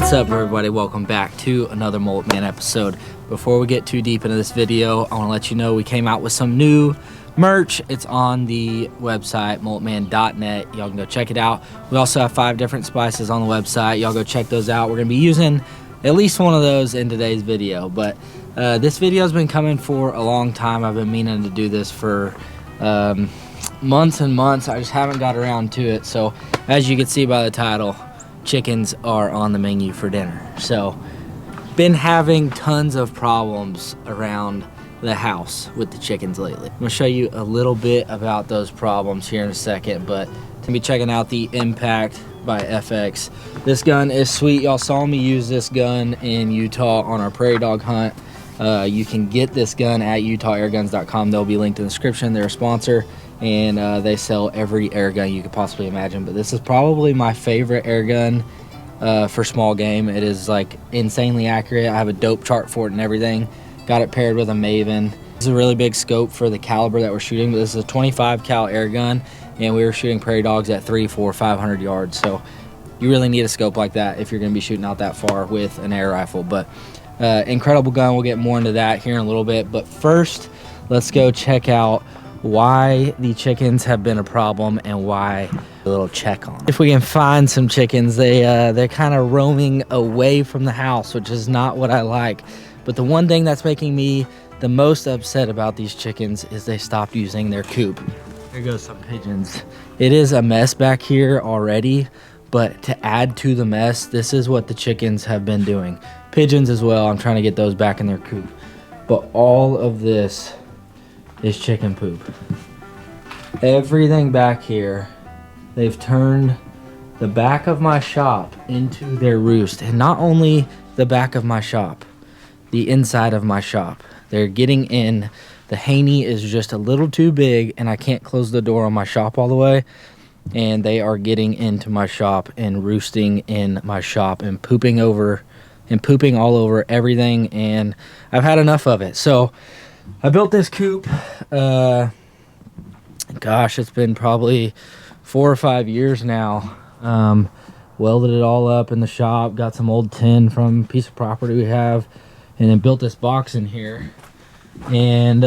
What's up, everybody? Welcome back to another Molt Man episode. Before we get too deep into this video, I want to let you know we came out with some new merch. It's on the website moltman.net. Y'all can go check it out. We also have 5 different spices on the website. Y'all go check those out. We're going to be using at least one of those in today's video, but this video has been coming for a long time. I've been meaning to do this for months and months. I just haven't got around to it. So as you can see by the title, chickens are on the menu for dinner. So been having tons of problems around the house with the chickens lately. I'm gonna show you a little bit about those problems here in a second, but to be checking out the Impact by FX. This gun is sweet. Y'all saw me use this gun in Utah on our prairie dog hunt. You can get this gun at utahairguns.com. They'll be linked in the description. They're a sponsor, and they sell every air gun you could possibly imagine. But this is probably my favorite air gun for small game. It is like insanely accurate. I have a dope chart for it and everything. Got it paired with a Maven. This is a really big scope for the caliber that we're shooting, but this is a 25 cal air gun, and we were shooting prairie dogs at 300, 400, 500 yards. So you really need a scope like that if you're gonna be shooting out that far with an air rifle. But incredible gun. We'll get more into that here in a little bit, but first let's go check out why the chickens have been a problem and why a little check on. If we can find some chickens, they're kind of roaming away from the house, which is not what I like. But the one thing that's making me the most upset about these chickens is they stopped using their coop. There goes some pigeons. It is a mess back here already, but to add to the mess, this is what the chickens have been doing. Pigeons as well. I'm trying to get those back in their coop. But all of this is chicken poop. Everything back here, they've turned the back of my shop into their roost. And not only the back of my shop, the inside of my shop. They're getting in. The Haney is just a little too big, and I can't close the door on my shop all the way. And they are getting into my shop and roosting in my shop and pooping all over everything, and I've had enough of it. So I built this coop. Gosh, it's been probably 4 or 5 years now. Welded it all up in the shop, got some old tin from a piece of property we have, and then built this box in here. And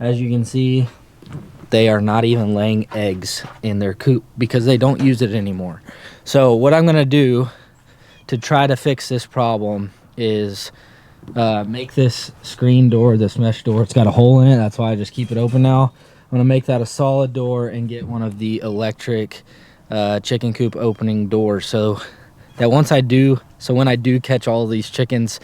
as you can see, they are not even laying eggs in their coop because they don't use it anymore. So what I'm gonna do to try to fix this problem is make this screen door, this mesh door, it's got a hole in it, that's why I just keep it open now. I'm gonna make that a solid door and get one of the electric chicken coop opening doors, so that when I do catch all of these chickens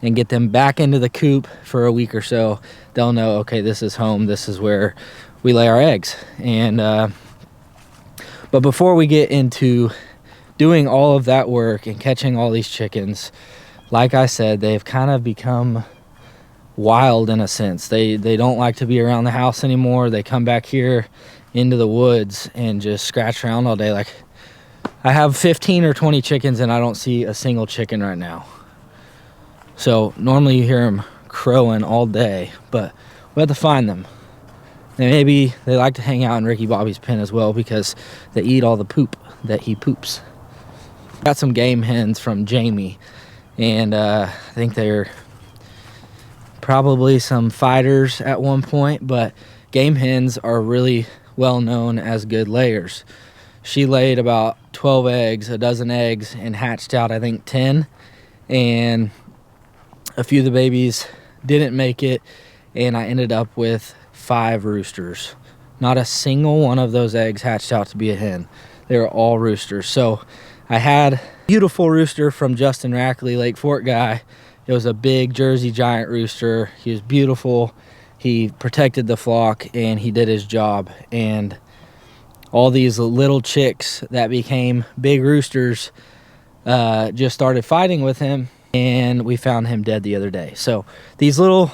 and get them back into the coop for a week or so, they'll know, okay, this is home, this is where we lay our eggs. And but before we get into doing all of that work and catching all these chickens, like I said, they've kind of become wild in a sense. They don't like to be around the house anymore. They come back here into the woods and just scratch around all day. Like, I have 15 or 20 chickens and I don't see a single chicken right now. So normally you hear them crowing all day, but we have to find them. And maybe they like to hang out in Ricky Bobby's pen as well because they eat all the poop that he poops. Got some game hens from Jamie, and I think they're probably some fighters at one point, but game hens are really well known as good layers. She laid about 12 eggs, a dozen eggs, and hatched out I think 10, and a few of the babies didn't make it, and I ended up with 5 roosters. Not a single one of those eggs hatched out to be a hen. They were all roosters. So I had a beautiful rooster from Justin Rackley, Lake Fort guy. It was a big Jersey giant rooster. He was beautiful. He protected the flock and he did his job. And all these little chicks that became big roosters just started fighting with him, and we found him dead the other day. So these little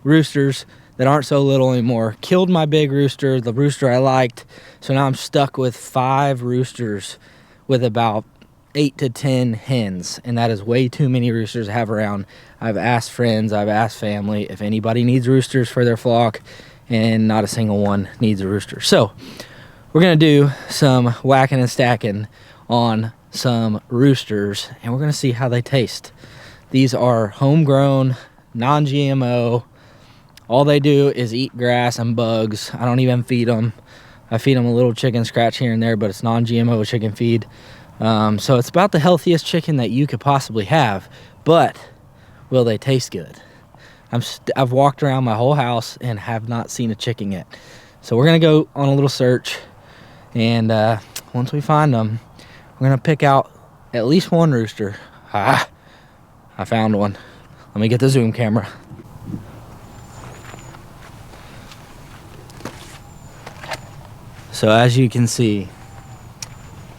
roosters that aren't so little anymore killed my big rooster, the rooster I liked. So now I'm stuck with 5 roosters with about 8 to 10 hens, and that is way too many roosters to have around. I've asked friends, I've asked family if anybody needs roosters for their flock, and not a single one needs a rooster. So we're gonna do some whacking and stacking on some roosters, and we're gonna see how they taste. These are homegrown, non-GMO. All they do is eat grass and bugs. I don't even feed them. I feed them a little chicken scratch here and there, but it's non-GMO chicken feed. So it's about the healthiest chicken that you could possibly have, but will they taste good? I've walked around my whole house and have not seen a chicken yet. So we're gonna go on a little search, and once we find them, we're gonna pick out at least one rooster. I found one. Let me get the zoom camera. So as you can see,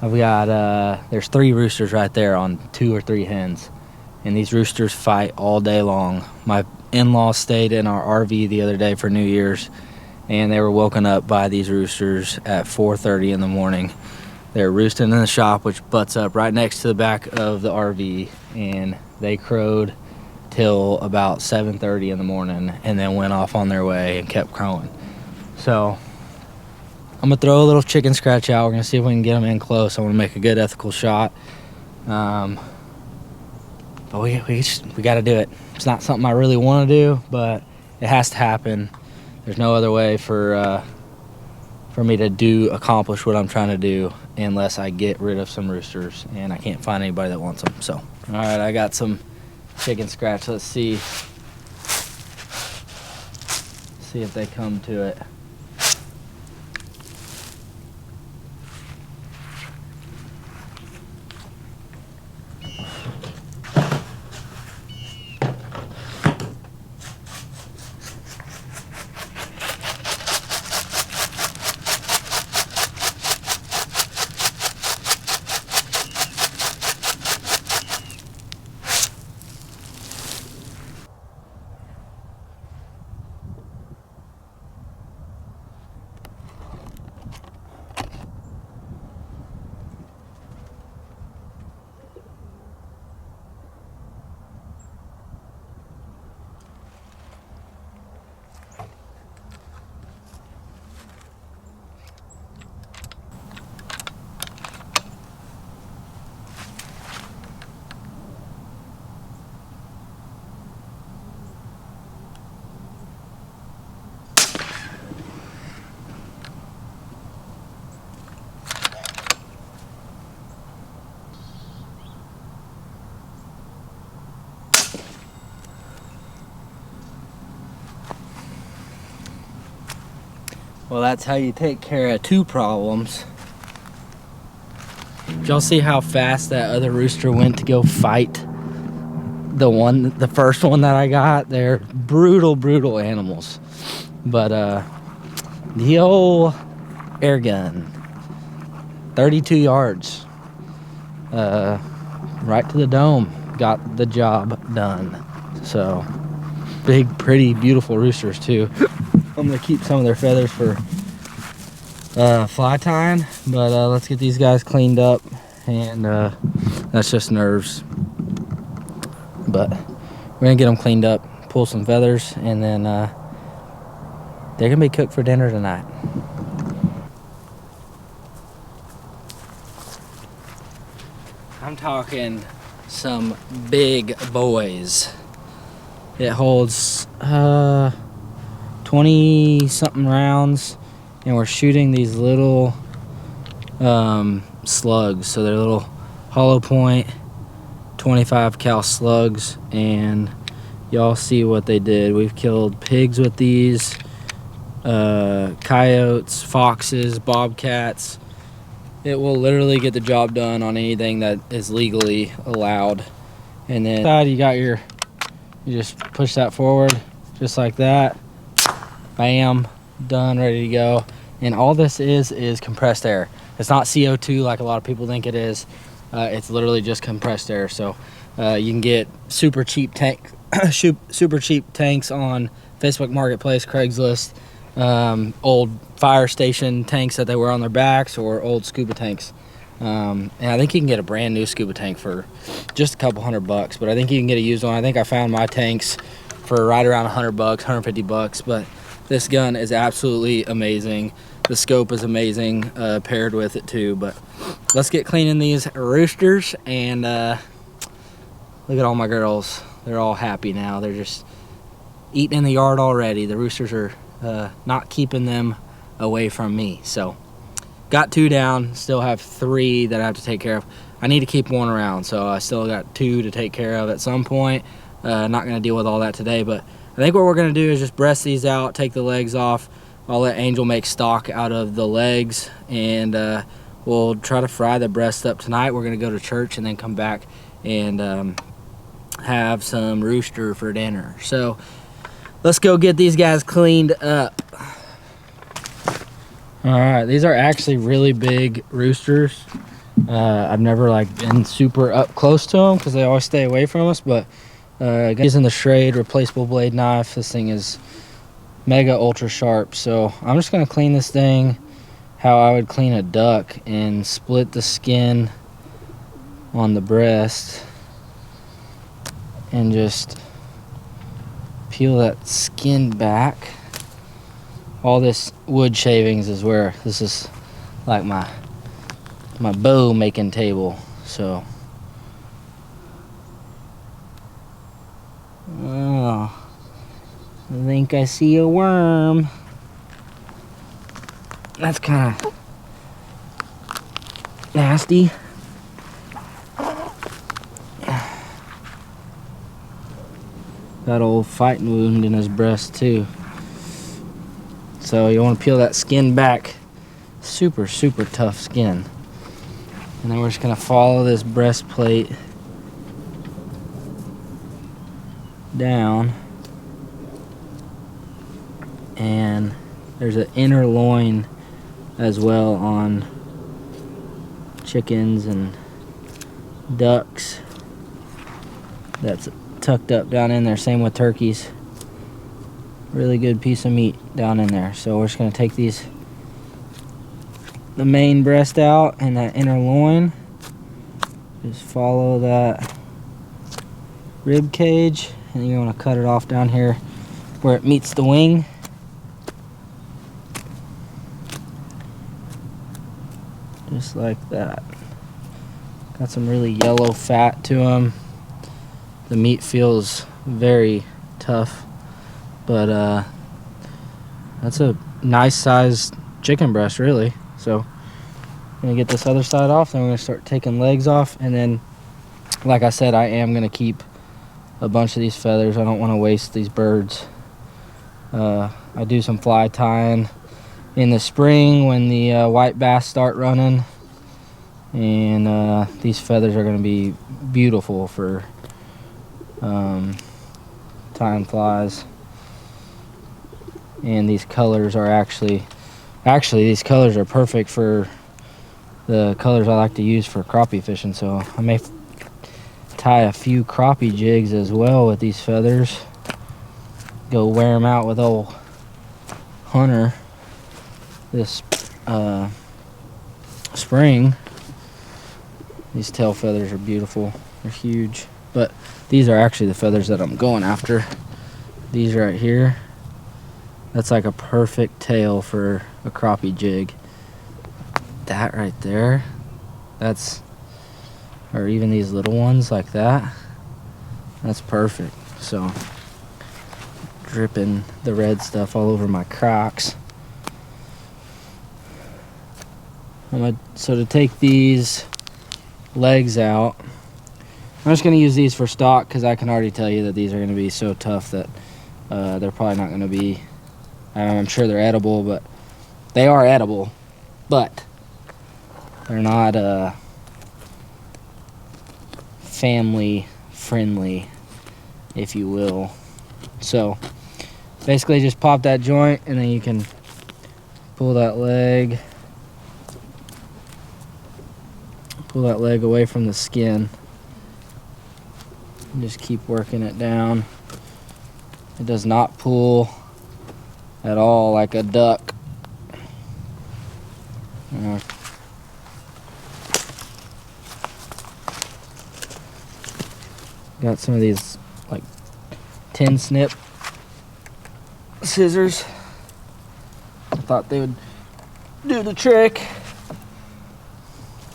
I've got, there's 3 roosters right there on 2 or 3 hens. And these roosters fight all day long. My in-laws stayed in our RV the other day for New Year's, and they were woken up by these roosters at 4:30 in the morning. They're roosting in the shop, which butts up right next to the back of the RV, and they crowed till about 7:30 in the morning and then went off on their way and kept crowing. So I'm gonna throw a little chicken scratch out. We're gonna see if we can get them in close. I want to make a good ethical shot. But we got to do it. It's not something I really want to do, but it has to happen. There's no other way for me to accomplish what I'm trying to do unless I get rid of some roosters, and I can't find anybody that wants them. So, all right, I got some chicken scratch. Let's see if they come to it. Well, that's how you take care of 2 problems. Did y'all see how fast that other rooster went to go fight the first one that I got? They're brutal animals. But the old air gun, 32 yards, right to the dome, got the job done. So big, pretty, beautiful roosters too. I'm gonna keep some of their feathers for fly tying, but let's get these guys cleaned up, and that's just nerves. But we're gonna get them cleaned up, pull some feathers, and then they're gonna be cooked for dinner tonight. I'm talking some big boys. It holds 20 something rounds, and we're shooting these little slugs. So they're little hollow point 25 cal slugs, and y'all see what they did. We've killed pigs with these, coyotes, foxes, bobcats. It will literally get the job done on anything that is legally allowed. And then you just push that forward just like that. Bam, done, ready to go. And all this is compressed air. It's not CO2 like a lot of people think it is. It's literally just compressed air. So you can get super cheap tanks on Facebook Marketplace, Craigslist, old fire station tanks that they wear on their backs, or old scuba tanks. And I think you can get a brand new scuba tank for just a couple $100, but I think you can get a used one. I think I found my tanks for right around $100, $150, but This gun is absolutely amazing. The scope is amazing, paired with it too. But let's get cleaning these roosters, and look at all my girls. They're all happy now. They're just eating in the yard already. The roosters are not keeping them away from me. So got 2 down, still have 3 that I have to take care of. I need to keep 1 around, so I still got 2 to take care of at some point. Not gonna deal with all that today, but I think what we're gonna do is just breast these out, take the legs off. I'll let Angel make stock out of the legs, and we'll try to fry the breast up tonight. We're gonna go to church and then come back and have some rooster for dinner. So let's go get these guys cleaned up. All right, these are actually really big roosters. I've never like been super up close to them because they always stay away from us, but using the Schrade replaceable blade knife, this thing is mega ultra sharp. So I'm just gonna clean this thing how I would clean a duck and split the skin on the breast and just peel that skin back. All this wood shavings is where this is like my bow making table. So oh, I think I see a worm. That's kind of nasty. Got old fighting wound in his breast too. So you want to peel that skin back. Super tough skin. And then we're just gonna follow this breastplate down, and there's an inner loin as well on chickens and ducks that's tucked up down in there. Same with turkeys. Really good piece of meat down in there. So we're just gonna take the main breast out and that inner loin. Just follow that rib cage, and you want to cut it off down here where it meets the wing. Just like that. Got some really yellow fat to them. The meat feels very tough, but that's a nice sized chicken breast, really. So I'm gonna get this other side off, then we're gonna start taking legs off, and then like I said, I am gonna keep a bunch of these feathers. I don't want to waste these birds. I do some fly tying in the spring when the white bass start running, and these feathers are gonna be beautiful for tying flies. And these colors are actually these colors are perfect for the colors I like to use for crappie fishing. So I may tie a few crappie jigs as well with these feathers. Go wear them out with old Hunter this spring. These tail feathers are beautiful. They're huge. But these are actually the feathers that I'm going after. These right here. That's like a perfect tail for a crappie jig. That right there, or even these little ones like that, that's perfect. So, dripping the red stuff all over my Crocs. So to take these legs out, I'm just going to use these for stock because I can already tell you that these are going to be so tough that they're probably not going to be, I'm sure they're edible, but they are edible, but they're not family friendly, if you will. So basically just pop that joint, and then you can pull that leg away from the skin and just keep working it down. It does not pull at all like a duck. Got some of these like tin snip scissors. thought they would do the trick.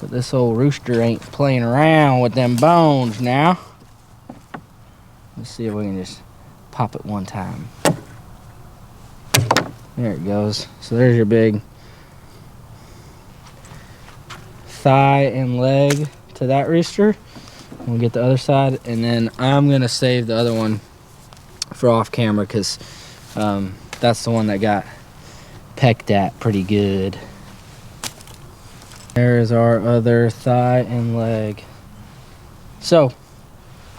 But this old rooster ain't playing around with them bones now. Let's see if we can just pop it one time. There it goes. So there's your big thigh and leg to that rooster. We'll get the other side, and then I'm gonna save the other one for off camera because that's the one that got pecked at pretty good. There's our other thigh and leg. So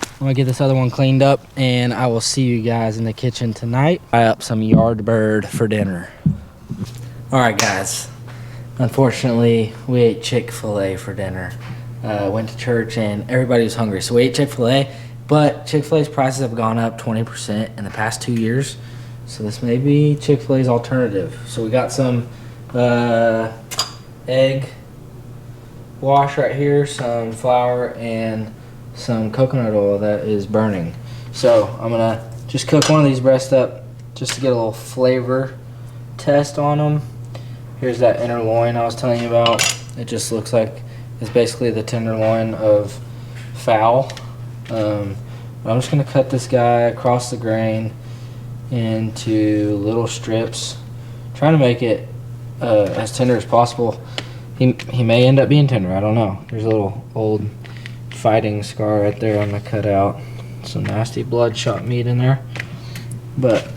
I'm gonna get this other one cleaned up, and I will see you guys in the kitchen tonight. Fry up some yard bird for dinner. All right, guys. Unfortunately, we ate Chick-fil-A for dinner. Went to church and everybody was hungry, so we ate Chick-fil-A. But Chick-fil-A's prices have gone up 20% in the past 2 years, so this may be Chick-fil-A's alternative. So we got some egg wash right here, some flour, and some coconut oil that is burning. So I'm gonna just cook one of these breasts up just to get a little flavor test on them. Here's that inner loin I was telling you about. It just looks like it's basically the tenderloin of fowl. I'm just gonna cut this guy across the grain into little strips, trying to make it as tender as possible. He may end up being tender, I don't know. There's a little old fighting scar right there on the cutout. Some nasty bloodshot meat in there. But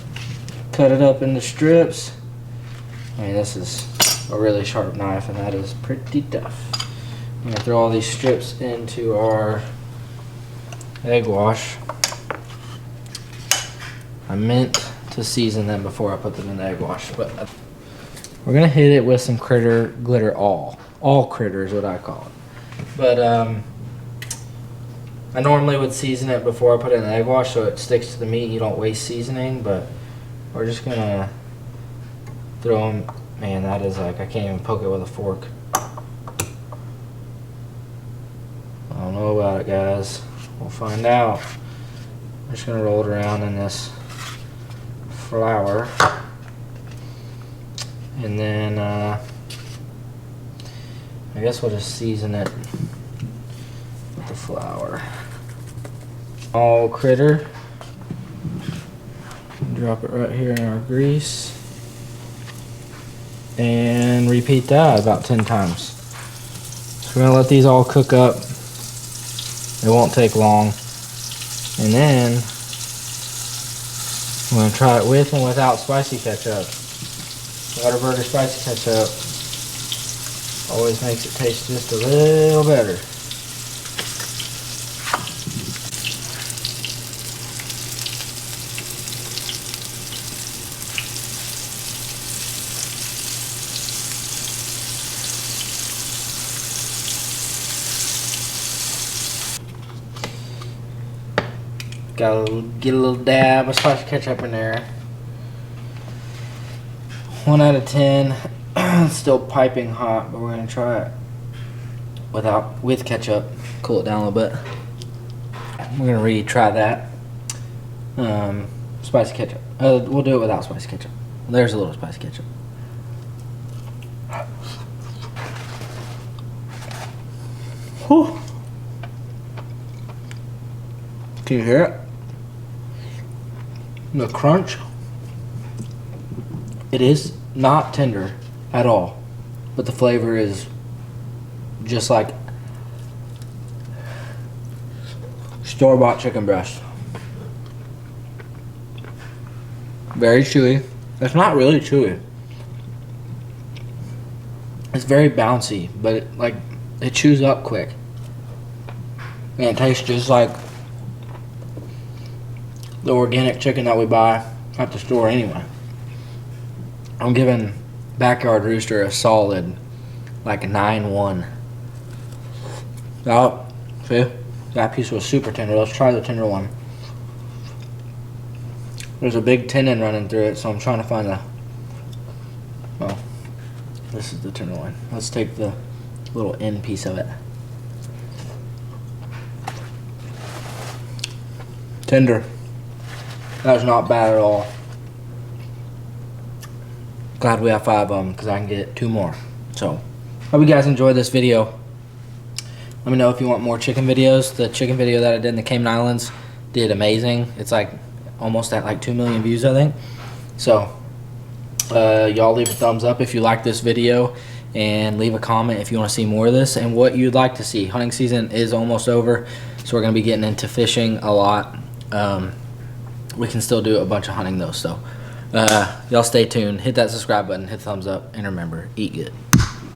cut it up into strips. I mean, this is a really sharp knife, and that is pretty tough. I'm gonna throw all these strips into our egg wash. I meant to season them before I put them in the egg wash, but we're gonna hit it with some critter glitter all critter is what I call it. But I normally would season it before I put it in the egg wash so it sticks to the meat. You don't waste seasoning, but we're just gonna throw them. Man, that is like, I can't even poke it with a fork. I don't know about it, guys. We'll find out. I'm just gonna roll it around in this flour, and then I guess we'll just season it with the flour. All critter. Drop it right here in our grease, and repeat that about 10 times. So we're gonna let these all cook up. It won't take long. And then we're gonna try it with and without spicy ketchup. Whataburger spicy ketchup always makes it taste just a little better. Gotta get a little dab of spicy ketchup in there. 1 out of 10. It's still piping hot, but we're gonna try it with ketchup. Cool it down a little bit. We're gonna retry that. Spicy ketchup. We'll do it without spicy ketchup. There's a little spicy ketchup. Whew. Can you hear it? The crunch. It is not tender at all, but the flavor is just like store-bought chicken breast. Very chewy. It's not really chewy. It's very bouncy, but it chews up quick. And it tastes just like the organic chicken that we buy at the store anyway. I'm giving Backyard Rooster a solid like a 9-1. Oh, see? That piece was super tender. Let's try the tender one. There's a big tendon running through it, so I'm trying to find the... Well, this is the tender one. Let's take the little end piece of it. Tender. That was not bad at all. Glad we have 5 of them because I can get 2 more. So, hope you guys enjoyed this video. Let me know if you want more chicken videos. The chicken video that I did in the Cayman Islands did amazing. It's like almost at like 2 million views, I think. So, y'all leave a thumbs up if you like this video, and leave a comment if you want to see more of this and what you'd like to see. Hunting season is almost over, so we're going to be getting into fishing a lot. We can still do a bunch of hunting though, so y'all stay tuned. Hit that subscribe button, hit thumbs up, and remember, eat good.